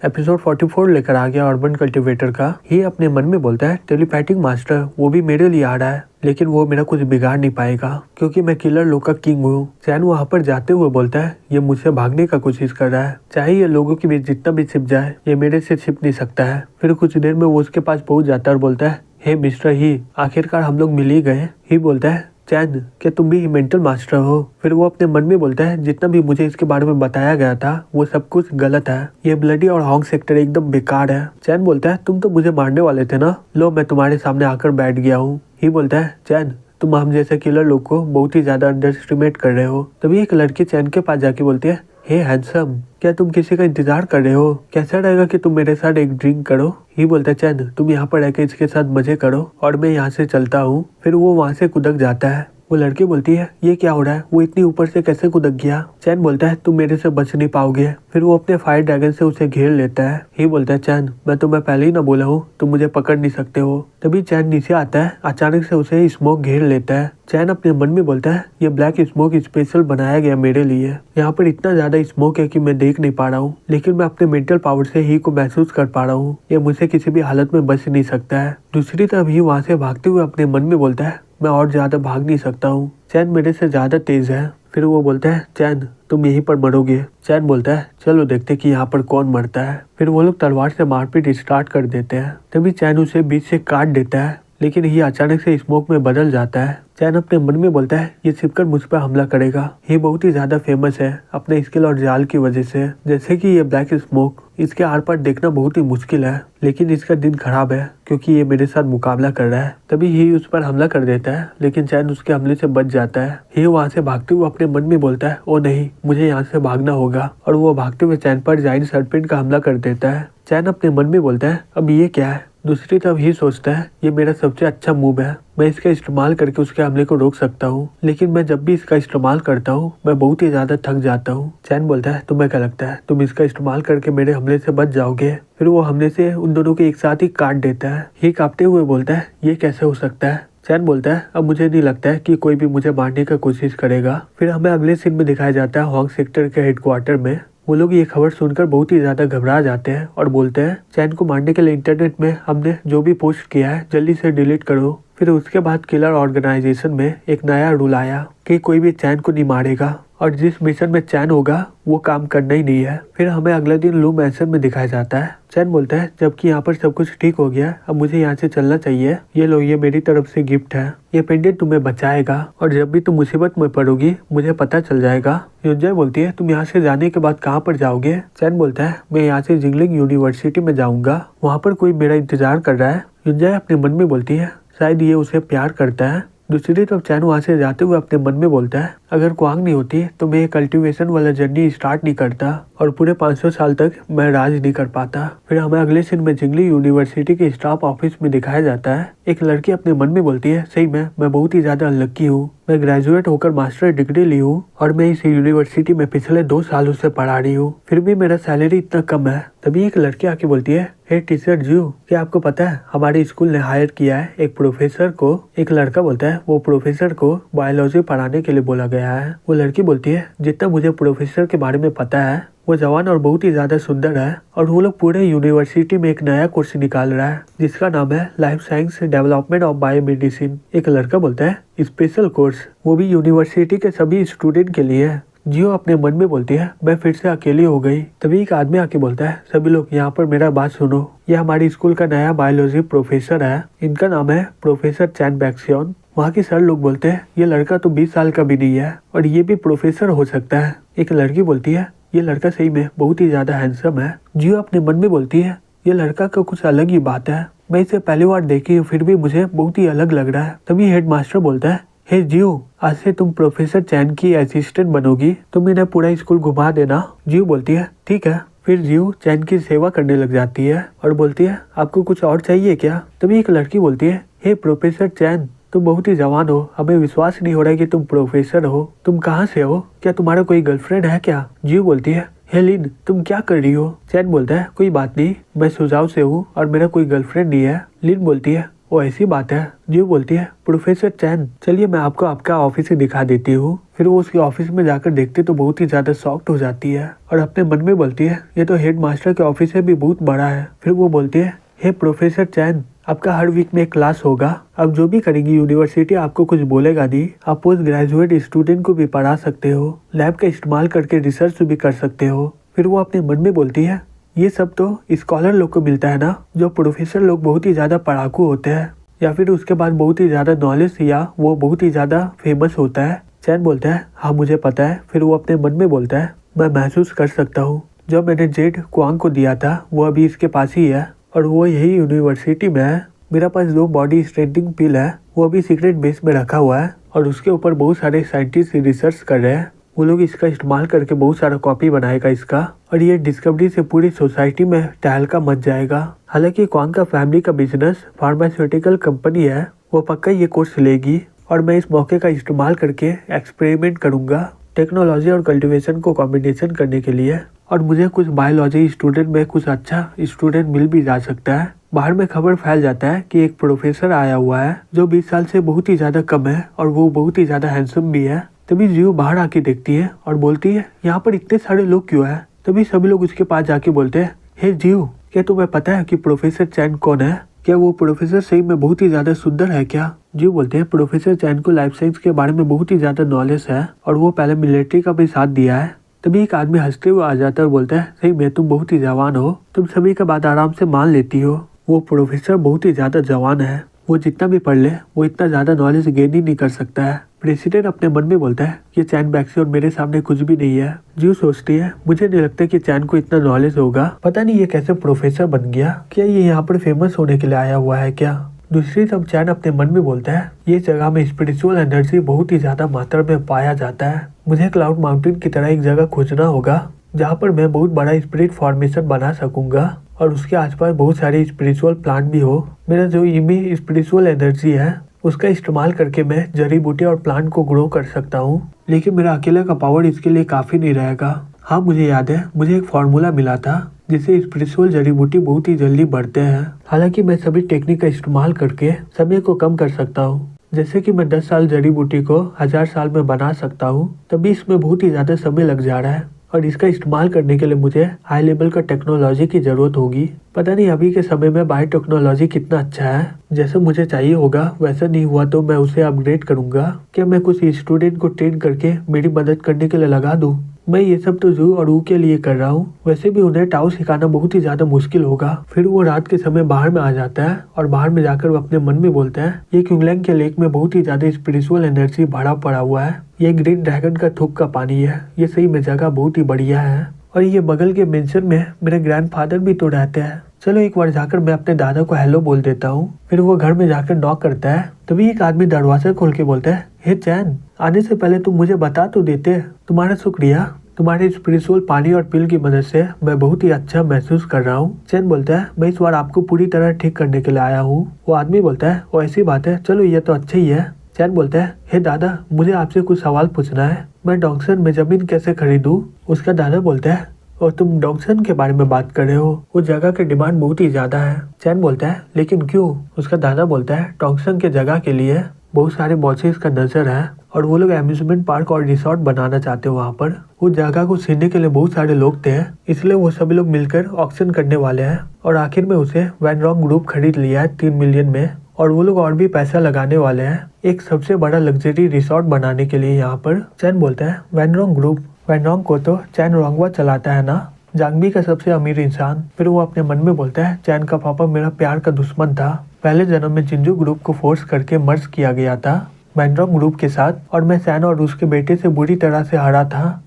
Episode 44 लेकर आ गया urban cultivator का। ही अपने मन में बोलता है टेलीपैथिक मास्टर वो भी मेरे लिए आ रहा है, लेकिन वो मेरा कुछ बिगाड़ नहीं पाएगा क्योंकि मैं किलर लोग का किंग हूँ। चैन वहाँ पर जाते हुए बोलता है ये मुझसे भागने का कोशिश कर रहा है, चाहे ये लोगों के बीच जितना भी छिप जाए ये मेरे से छिप नहीं सकता है। फिर कुछ देर में वो उसके पास पहुंच जाता है और बोलता है हे मिस्टर ही, आखिरकार हम लोग मिल ही गए। ही बोलता है चैन क्या तुम भी मेंटल मास्टर हो? फिर वो अपने मन में बोलता है जितना भी मुझे इसके बारे में बताया गया था वो सब कुछ गलत है, ये ब्लडी और हॉन्ग सेक्टर एकदम बेकार है। चैन बोलता है तुम तो मुझे मारने वाले थे ना, लो मैं तुम्हारे सामने आकर बैठ गया हूँ। ही बोलता है चैन तुम हम जैसे किलर लोग को बहुत ही ज्यादा अंडर एस्टिमेट कर रहे हो। तभी एक लड़की चैन के पास जाके बोलती है हे हैंडसम, क्या तुम किसी का इंतजार कर रहे हो? कैसा रहेगा कि तुम मेरे साथ एक ड्रिंक करो? ही बोलता है चैन तुम यहाँ पर रहकर इसके साथ मजे करो और मैं यहाँ से चलता हूँ। फिर वो वहाँ से कूदक जाता है। वो लड़की बोलती है ये क्या हो रहा है, वो इतनी ऊपर से कैसे कूदक गया? चैन बोलता है तुम मेरे से बच नहीं पाओगे। फिर वो अपने फायर ड्रैगन से उसे घेर लेता है। ही बोलता है चैन मैं तुम्हें पहले ही ना बोला हूँ तुम मुझे पकड़ नहीं सकते हो। तभी चैन नीचे आता है, अचानक से उसे स्मोक घेर लेता है। चैन अपने मन में बोलता है ये ब्लैक स्मोक स्पेशल बनाया गया मेरे लिए, यहाँ पर इतना ज्यादा स्मोक है कि मैं देख नहीं पा रहा हूँ, लेकिन मैं अपने मेंटल पावर से ही को महसूस कर पा रहा हूँ, ये मुझसे किसी भी हालत में बच नहीं सकता है। दूसरी तरफ ही वहाँ से भागते हुए अपने मन में बोलता है मैं और ज्यादा भाग नहीं सकता हूँ, चैन मेरे से ज्यादा तेज है। फिर वो बोलता है चैन तुम यहीं पर मरोगे। चैन बोलता है चलो देखते कि यहाँ पर कौन मरता है। फिर वो लोग तलवार से मारपीट स्टार्ट कर देते हैं। तभी चैन उसे बीच से काट देता है, लेकिन ये अचानक से स्मोक में बदल जाता है। चैन अपने मन में बोलता है ये छिपकर मुझ पर हमला करेगा, ये बहुत ही ज्यादा फेमस है अपने स्किल और जाल की वजह से, जैसे कि ये ब्लैक स्मोक, इसके आर पार देखना बहुत ही मुश्किल है, लेकिन इसका दिन खराब है क्योंकि ये मेरे साथ मुकाबला कर रहा है। तभी ही उस पर हमला कर देता है, लेकिन चैन उसके हमले से बच जाता है। ही वहाँ से भागते हुए अपने मन में बोलता है ओ नहीं मुझे यहाँ से भागना होगा, और वो भागते हुए चैन पर जाइंट सर्पेंट का हमला कर देता है। चैन अपने मन में बोलता है अब ये क्या है? दूसरी तरफ ही सोचता है ये मेरा सबसे अच्छा मूव है, मैं इसका इस्तेमाल करके उसके हमले को रोक सकता हूँ, लेकिन मैं जब भी इसका इस्तेमाल करता हूँ मैं बहुत ही ज्यादा थक जाता हूँ। चैन बोलता है तुम्हें क्या लगता है तुम इसका इस्तेमाल करके मेरे हमले से बच जाओगे? फिर वो हमले से उन दोनों के एक साथ ही काट देता है। ही कांपते हुए बोलता है ये कैसे हो सकता है? चैन बोलता है अब मुझे नहीं लगता है कि कोई भी मुझे मारने का कोशिश करेगा। फिर हमें अगले सीन में दिखाया जाता है हॉन्ग सेक्टर के हेडक्वार्टर में। वो लोग ये खबर सुनकर बहुत ही ज्यादा घबरा जाते हैं और बोलते हैं चैन को मारने के लिए इंटरनेट में हमने जो भी पोस्ट किया है जल्दी से डिलीट करो। फिर उसके बाद किलर ऑर्गेनाइजेशन में एक नया रूल आया कि कोई भी चैन को नहीं मारेगा और जिस मिशन में चैन होगा वो काम करना ही नहीं है। फिर हमें अगले दिन लू मैंशन में दिखाया जाता है। चैन बोलता है जबकि यहाँ पर सब कुछ ठीक हो गया अब मुझे यहाँ से चलना चाहिए, ये लो ये मेरी तरफ से गिफ्ट है, ये पेंडेंट तुम्हें बचाएगा और जब भी तुम मुसीबत में पड़ोगी मुझे पता चल जाएगा। युंजय बोलती है तुम यहाँ से जाने के बाद कहाँ पर जाओगे? चैन बोलता है मैं यहाँ से जिंगलिंग यूनिवर्सिटी में जाऊंगा, वहाँ पर कोई मेरा इंतजार कर रहा है। युंजय अपने मन में बोलती है शायद ये उसे प्यार करता है। दूसरी तरफ चैन वहाँ से जाते हुए अपने मन में बोलता है अगर क्वांग नहीं होती तो मैं कल्टीवेशन वाला जर्नी स्टार्ट नहीं करता और पूरे 500 साल तक मैं राज नहीं कर पाता। फिर हमें अगले सीन में जिंगली यूनिवर्सिटी के स्टाफ ऑफिस में दिखाया जाता है। एक लड़की अपने मन में बोलती है सही में मैं बहुत ही ज्यादा अनलक्की हूँ, मैं ग्रेजुएट होकर मास्टर डिग्री ली हूँ और मैं इस यूनिवर्सिटी में पिछले 2 सालों से पढ़ा रही हूँ, फिर भी मेरा सैलरी इतना कम है। तभी एक लड़की आके बोलती है हे टीचर जी, क्या आपको पता है हमारे स्कूल ने हायर किया है एक प्रोफेसर को? एक लड़का बोलता है वो प्रोफेसर को बायोलॉजी पढ़ाने के लिए बोला गया है। वो लड़की बोलती है जितना मुझे प्रोफेसर के बारे में पता है वो जवान और बहुत ही ज्यादा सुंदर है और वो लोग पूरे यूनिवर्सिटी में एक नया कोर्स निकाल रहा है जिसका नाम है life science development of biomedicine. एक लड़का बोलता है स्पेशल कोर्स, वो भी यूनिवर्सिटी के सभी स्टूडेंट के लिए है। जियो अपने मन में बोलती है मैं फिर से अकेली हो गई। तभी एक आदमी आके बोलता है सभी लोग यहाँ पर मेरा बात सुनो, ये हमारे स्कूल का नया बायोलॉजी प्रोफेसर है, इनका नाम है प्रोफेसर चैन बैक्सियन। वहाँ के सर लोग बोलते हैं ये लड़का तो 20 साल का भी नहीं है और ये भी प्रोफेसर हो सकता है। एक लड़की बोलती है ये लड़का सही में बहुत ही ज्यादा हैंडसम है। जियो अपने मन में बोलती है ये लड़का का कुछ अलग ही बात है, मैं इसे पहली बार देखी हूँ फिर भी मुझे बहुत ही अलग लग रहा है। तभी हेडमास्टर बोलता है हे जियो, आज से तुम प्रोफेसर चैन की असिस्टेंट बनोगी, तुम इन्हें पूरा स्कूल घुमा देना। जियो बोलती है ठीक है। फिर जियो चैन की सेवा करने लग जाती है और बोलती है आपको कुछ और चाहिए क्या? तभी एक लड़की बोलती है हे प्रोफेसर चैन, तुम बहुत ही जवान हो, हमें विश्वास नहीं हो रहा है कि तुम प्रोफेसर हो, तुम कहाँ से हो, क्या तुम्हारा कोई गर्लफ्रेंड है क्या? जियो बोलती है हे लिन तुम क्या कर रही हो? चैन बोलता है कोई बात नहीं, मैं सुझाव से हूँ और मेरा कोई गर्लफ्रेंड नहीं है। लिन बोलती है वो ऐसी बात है। जीव बोलती है प्रोफेसर चैन चलिए मैं आपको आपका ऑफिस ही दिखा देती हूँ। फिर वो उसके ऑफिस में जाकर देखते तो बहुत ही ज्यादा शॉक्ड हो जाती है और अपने मन में बोलती है ये तो हेड मास्टर के ऑफिस से भी बहुत बड़ा है। फिर वो बोलती है हे प्रोफेसर चैन आपका हर वीक में एक क्लास होगा। अब जो भी करेंगी यूनिवर्सिटी आपको कुछ बोलेगा नहीं। आप पोस्ट ग्रेजुएट स्टूडेंट को भी पढ़ा सकते हो, लैब का इस्तेमाल करके रिसर्च भी कर सकते हो। फिर वो अपने मन में बोलती है ये सब तो स्कॉलर लोग को मिलता है ना, जो प्रोफेसर लोग बहुत ही ज्यादा पढ़ाकू होते हैं या फिर उसके बाद बहुत ही ज्यादा नॉलेज या वो बहुत ही ज्यादा फेमस होता है। चैन बोलता है हाँ मुझे पता है। फिर वो अपने मन में बोलता है मैं महसूस कर सकता हूँ जो मैंने जेड क्वांग को दिया था वो अभी इसके पास ही है और वो यही यूनिवर्सिटी में है। मेरा पास 2 बॉडी स्ट्रेंथनिंग पिल है वो अभी सीक्रेट बेस में रखा हुआ है और उसके ऊपर बहुत सारे साइंटिस्ट रिसर्च कर रहे हैं। वो लोग इसका इस्तेमाल करके बहुत सारा कॉपी बनाएगा इसका और ये डिस्कवरी से पूरी सोसाइटी में तहलका मच जाएगा। हालांकि क्वांग का फैमिली का बिजनेस फार्मास्यूटिकल कंपनी है, वो पक्का ये कोर्स लेगी और मैं इस मौके का इस्तेमाल करके एक्सपेरिमेंट करूंगा टेक्नोलॉजी और कल्टीवेशन को कॉम्बिनेशन करने के लिए और मुझे कुछ बायोलॉजी स्टूडेंट में कुछ अच्छा स्टूडेंट मिल भी जा सकता है। बाहर में खबर फैल जाता है कि एक प्रोफेसर आया हुआ है जो 20 साल से बहुत ही ज्यादा कम है और वो बहुत ही ज्यादा हैंडसम भी है। तभी जियो बाहर आके देखती है और बोलती है यहाँ पर इतने सारे लोग क्यों है। तभी सभी लोग उसके पास जाके बोलते हैं हे जियो क्या तुम्हें पता है कि प्रोफेसर चैन कौन है, क्या वो प्रोफेसर सही में बहुत ही ज्यादा सुंदर है क्या। जियो बोलते हैं प्रोफेसर चैन को लाइफ साइंस के बारे में बहुत ही ज्यादा नॉलेज है और वो पहले मिलिट्री का भी साथ दिया है। तभी एक आदमी हंसते हुए आ जाता है और बोलता है सही में तुम बहुत ही जवान हो, तुम सभी का बात आराम से मान लेती हो। वो प्रोफेसर बहुत ही ज्यादा जवान है, वो जितना भी पढ़ ले वो इतना ज्यादा नॉलेज गेन ही नहीं कर सकता है। प्रेसिडेंट अपने मन में बोलता है ये चैन बैक्सी और मेरे सामने कुछ भी नहीं है। जियो सोचती है मुझे नहीं लगता कि चैन को इतना नॉलेज होगा, पता नहीं ये कैसे प्रोफेसर बन गया, क्या ये यहाँ पर फेमस होने के लिए आया हुआ है क्या। दूसरी तरफ चैन अपने मन में बोलता है ये जगह में स्पिरिचुअल एनर्जी बहुत ही ज्यादा मात्रा में पाया जाता है, मुझे क्लाउड माउंटेन की तरह एक जगह खोजना होगा जहाँ पर मैं बहुत बड़ा स्पिरिट फॉर्मेशन बना सकूंगा और उसके आसपास बहुत सारे स्पिरिचुअल प्लांट भी हो। मेरा जो इमी स्पिरिचुअल एनर्जी है उसका इस्तेमाल करके मैं जड़ी बूटी और प्लांट को ग्रो कर सकता हूँ, लेकिन मेरा अकेला का पावर इसके लिए काफी नहीं रहेगा। हाँ मुझे याद है मुझे एक फॉर्मूला मिला था जिससे स्पिरिचुअल जड़ी बूटी बहुत ही जल्दी बढ़ते हैं। हालांकि मैं सभी टेक्निक का इस्तेमाल करके समय को कम कर सकता हूँ, जैसे कि मैं 10 साल जड़ी बूटी को 1000 साल में बना सकता हूँ, तभी इसमें बहुत ही ज्यादा समय लग जा रहा है और इसका इस्तेमाल करने के लिए मुझे हाई लेवल का टेक्नोलॉजी की जरूरत होगी। पता नहीं अभी के समय में बायो टेक्नोलॉजी कितना अच्छा है, जैसे मुझे चाहिए होगा वैसा नहीं हुआ तो मैं उसे अपग्रेड करूंगा। क्या मैं कुछ स्टूडेंट को ट्रेन करके मेरी मदद करने के लिए लगा दूं। मैं ये सब तो जू और ऊ के लिए कर रहा हूँ, वैसे भी उन्हें टाओ सिखाना बहुत ही ज्यादा मुश्किल होगा। फिर वो रात के समय बाहर में आ जाता है और बाहर में जाकर वो अपने मन में बोलता है ये क्यूंगलैंग के लेक में बहुत ही ज्यादा स्पिरिचुअल एनर्जी भरा पड़ा हुआ है, ये ग्रीन ड्रैगन का थूक का पानी है, ये सही में जगह बहुत ही बढ़िया है और ये बगल के मेंशन में मेरे ग्रैंडफादर भी तो रहते हैं। चलो एक बार जाकर मैं अपने दादा को हेलो बोल देता हूँ। फिर वो घर में जाकर नॉक करता है, तभी एक आदमी दरवाजा खोल के बोलता है हे चैन आने से पहले तुम मुझे बता तो देते, तुम्हारा शुक्रिया, तुम्हारे स्पिरिचुअल पानी और पिल की मदद से मैं बहुत ही अच्छा महसूस कर रहा हूँ। चैन बोलता है मैं इस बार आपको पूरी तरह ठीक करने के लिए आया हूँ। वो आदमी बोलता है वो ऐसी बात है, चलो ये तो अच्छा ही है। चैन बोलता है हे दादा मुझे आपसे कुछ सवाल पूछना है, मैं डॉक्सन में जमीन कैसे खरीदूं। उसका दादा बोलता है और तुम डॉक्सन के बारे में बात कर रहे हो, उस जगह की डिमांड बहुत ही ज्यादा है। चैन बोलता है लेकिन क्यों। उसका दादा बोलता है डॉक्सन के जगह के लिए बहुत सारे बॉसेस का नजर है और वो लोग एम्यूजमेंट पार्क और रिसोर्ट बनाना चाहते हैं वहाँ पर। उस जगह को छीनने के लिए बहुत सारे लोग थे, इसलिए वो सभी लोग मिलकर ऑक्शन करने वाले हैं और आखिर में उसे वैनरॉन्ग ग्रुप खरीद लिया है 3 मिलियन में और वो लोग और भी पैसा लगाने वाले हैं एक सबसे बड़ा लग्जरी रिसोर्ट बनाने के लिए यहाँ पर। चैन बोलता है वैनरॉन्ग ग्रुप, वैनरॉन्ग को तो चैन रोंगवा चलाता है ना, जांगबी का सबसे अमीर इंसान। फिर वो अपने मन में बोलता है चैन का पापा मेरा प्यार का दुश्मन था, पहले जन्म में जिंजू ग्रुप को फोर्स करके मर्ज किया गया था वैनरॉन्ग ग्रुप के साथ और मैं सैन और उसके बेटे से बुरी तरह से हारा था।